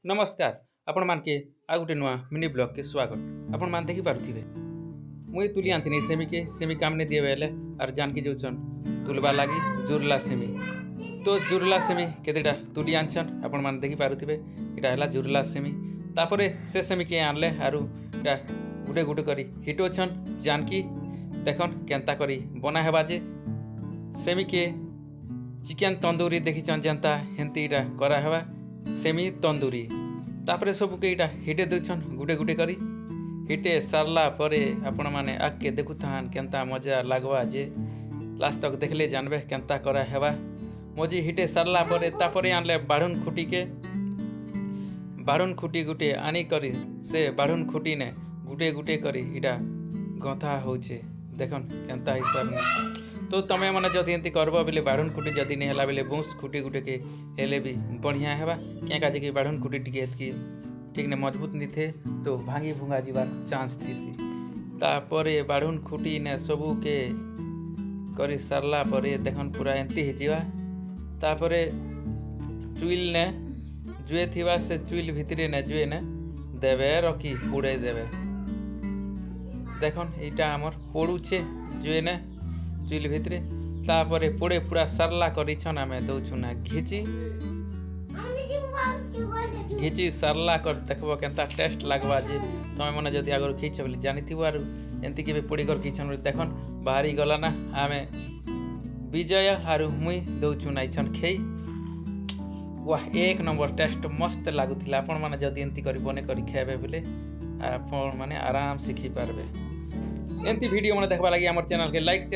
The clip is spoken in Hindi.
नमस्कार आपण मानके आ गोटे नुआ मिनी ब्लॉग के स्वागत आपण मान देखि पारुथिबे मुई तुली आंथिनी सेमी काम ने दिए बेले और जानकी जोचन तुलबा लागी जुरला सेमी तो जुरला सेमी केतेटा तुली आनछन आपण मान देखि पारुथिबे इटा हला जुरला सेमी तापरे से सेमी के आनले आरु इटा गुटे गुटे करी हिटोछन जानकी देखन केंता करी बना हेबा जे सेमी के चिकन तंदूरी देखिछन जनता हेंती इटा करा हेबा सेमी तंदूरी तापरे सब के इटा हिटे देछन गुटे गुटे करी हिटे सारला परे आपण माने आके देखुथान केंता मजा लागवा जे लास्ट तक देखले जानबे केंता करा हेबा मजी हिटे सारला परे तापरे आनले बाढ़ुन खुटी गुटे आनी करी से बाढ़ुन खुटी ने गुटे गुटे करी इटा गथा होचे देखन केंता हिसाब में तो तमें मैंने जदि एंती करब बोले बाढ़ुन खुटी जदि नहीं है बोले बूंस खुटी गुटे के हेले भी बढ़िया है क्या काजे कि बाढ़ुन खुटी टिके ठीक ने मजबूत नहीं थे तो भांगी भूंगा जीवार चांस थी तापर बाढ़ुन खुटी ने सबू के करी सारला परे देखन पूरा एंती हिजिवा तापर चुइल ने जुए थिवा से चुइल भितरे ने जुए ने देवे रखी पुड़े देवे देखन यहाँ आमर पड़ुछे जुए ने चुइल भितरे तापरे पुड़े पूरा सारला करिछन आमे दउछु ना घिची सारला कर देखबो केंता टेस्ट लागबा जे तमे मने जदि आगर खीच बोली जानिथिबो आरु एंती केबे पुड़ी कर खीचन देखन बाहरी गला ना आमे विजय आरु मुई दउछु ना इछन खेई वाह एक नंबर टेस्ट मस्त लागुथिला आपण माने जदि एंती करी बने करी खाबे बोले आपण माने आराम से खी पारबे एंती वीडियो माने देखबा लागि हमर चैनल के लाइक शेयर